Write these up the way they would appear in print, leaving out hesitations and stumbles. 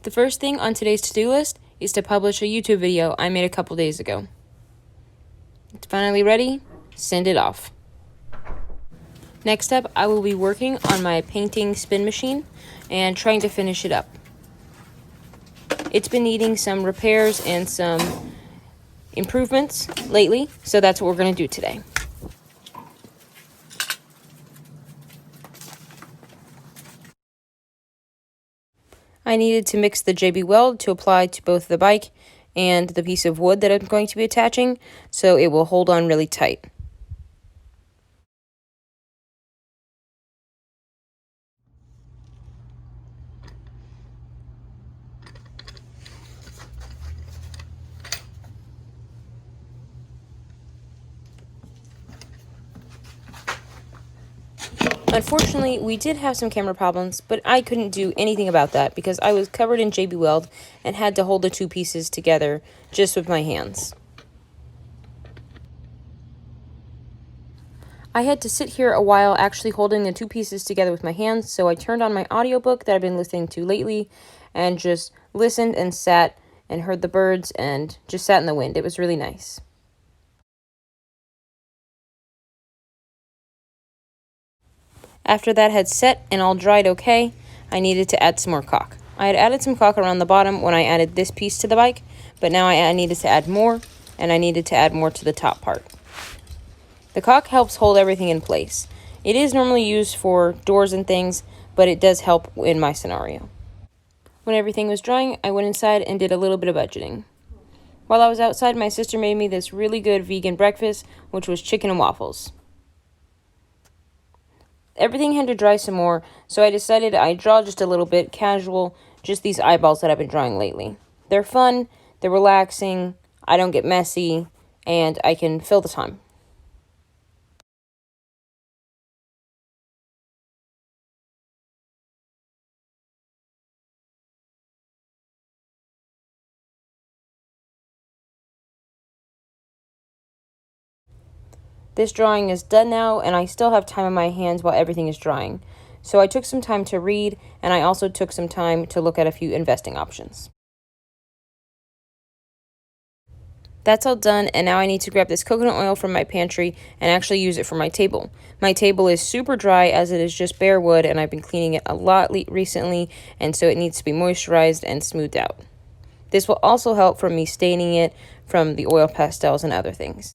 The first thing on today's to-do list is to publish a YouTube video I made a couple days ago. It's finally ready. Send it off. Next up, I will be working on my painting spin machine and trying to finish it up. It's been needing some repairs and some improvements lately, so that's what we're going to do today. I needed to mix the JB Weld to apply to both the bike and the piece of wood that I'm going to be attaching, so it will hold on really tight. Unfortunately, we did have some camera problems, but I couldn't do anything about that because I was covered in JB Weld and had to hold the two pieces together just with my hands. I had to sit here a while actually holding the two pieces together with my hands, so I turned on my audiobook that I've been listening to lately and just listened and sat and heard the birds and just sat in the wind. It was really nice. After that had set and all dried okay, I needed to add some more caulk. I had added some caulk around the bottom when I added this piece to the bike, but now I needed to add more, and I needed to add more to the top part. The caulk helps hold everything in place. It is normally used for doors and things, but it does help in my scenario. When everything was drying, I went inside and did a little bit of budgeting. While I was outside, my sister made me this really good vegan breakfast, which was chicken and waffles. Everything had to dry some more, so I decided I'd draw just a little bit, casual, just these eyeballs that I've been drawing lately. They're fun, they're relaxing, I don't get messy, and I can fill the time. This drawing is done now, and I still have time on my hands while everything is drying. So I took some time to read, and I also took some time to look at a few investing options. That's all done, and now I need to grab this coconut oil from my pantry and actually use it for my table. My table is super dry as it is just bare wood, and I've been cleaning it a lot recently, and so it needs to be moisturized and smoothed out. This will also help from me staining it from the oil pastels and other things.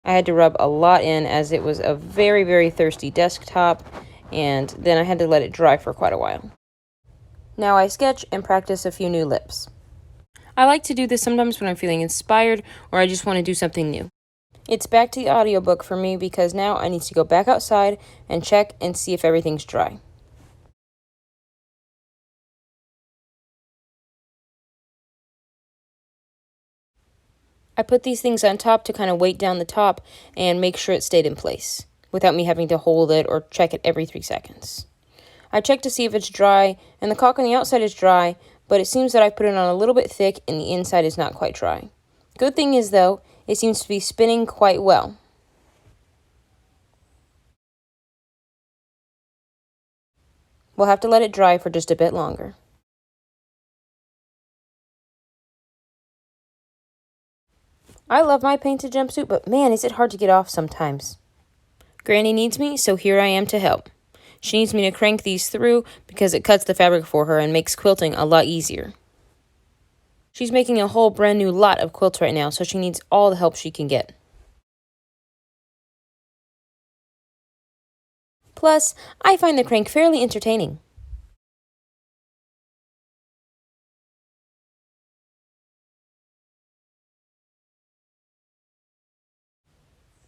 I had to rub a lot in as it was a very, very thirsty desktop, and then I had to let it dry for quite a while. Now I sketch and practice a few new lips. I like to do this sometimes when I'm feeling inspired or I just want to do something new. It's back to the audiobook for me because now I need to go back outside and check and see if everything's dry. I put these things on top to kind of weight down the top and make sure it stayed in place without me having to hold it or check it every 3 seconds. I check to see if it's dry, and the caulk on the outside is dry, but it seems that I put it on a little bit thick and the inside is not quite dry. Good thing is, though, it seems to be spinning quite well. We'll have to let it dry for just a bit longer. I love my painted jumpsuit, but man, is it hard to get off sometimes. Granny needs me, so here I am to help. She needs me to crank these through because it cuts the fabric for her and makes quilting a lot easier. She's making a whole brand new lot of quilts right now, so she needs all the help she can get. Plus, I find the crank fairly entertaining.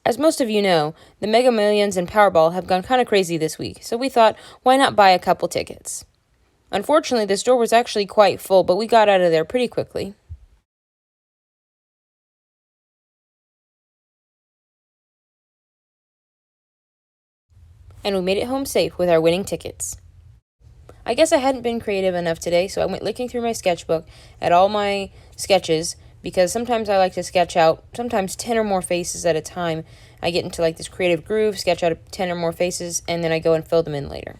As most of you know, the Mega Millions and Powerball have gone kind of crazy this week, so we thought, why not buy a couple tickets? Unfortunately, the store was actually quite full, but we got out of there pretty quickly. And we made it home safe with our winning tickets. I guess I hadn't been creative enough today, so I went looking through my sketchbook at all my sketches, because sometimes I like to sketch out sometimes 10 or more faces at a time. I get into like this creative groove, sketch out 10 or more faces, and then I go and fill them in later.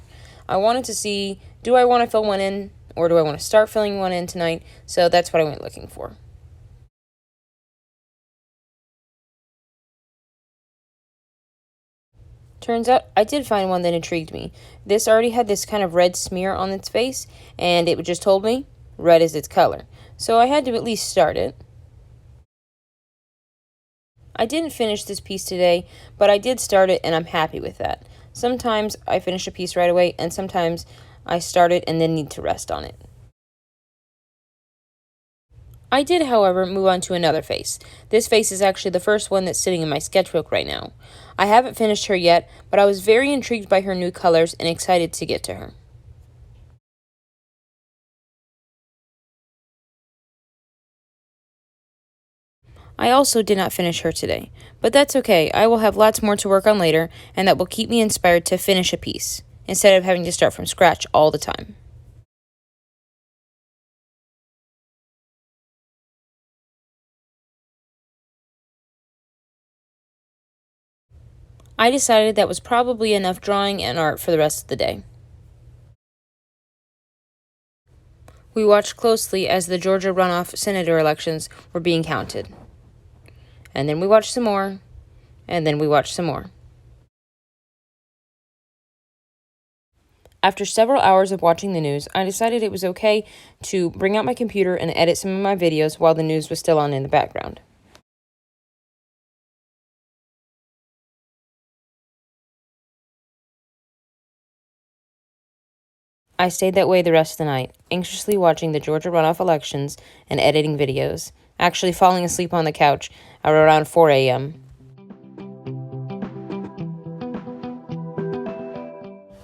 I wanted to see, do I want to fill one in or do I want to start filling one in tonight? So that's what I went looking for. Turns out I did find one that intrigued me. This already had this kind of red smear on its face, and it just told me red is its color. So I had to at least start it. I didn't finish this piece today, but I did start it and I'm happy with that. Sometimes I finish a piece right away, and sometimes I start it and then need to rest on it. I did, however, move on to another face. This face is actually the first one that's sitting in my sketchbook right now. I haven't finished her yet, but I was very intrigued by her new colors and excited to get to her. I also did not finish her today, but that's okay. I will have lots more to work on later, and that will keep me inspired to finish a piece, instead of having to start from scratch all the time. I decided that was probably enough drawing and art for the rest of the day. We watched closely as the Georgia runoff senator elections were being counted. And then we watched some more, and then we watched some more. After several hours of watching the news, I decided it was okay to bring out my computer and edit some of my videos while the news was still on in the background. I stayed that way the rest of the night, anxiously watching the Georgia runoff elections and editing videos, actually falling asleep on the couch at around 4 a.m.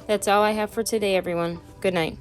That's all I have for today, everyone. Good night.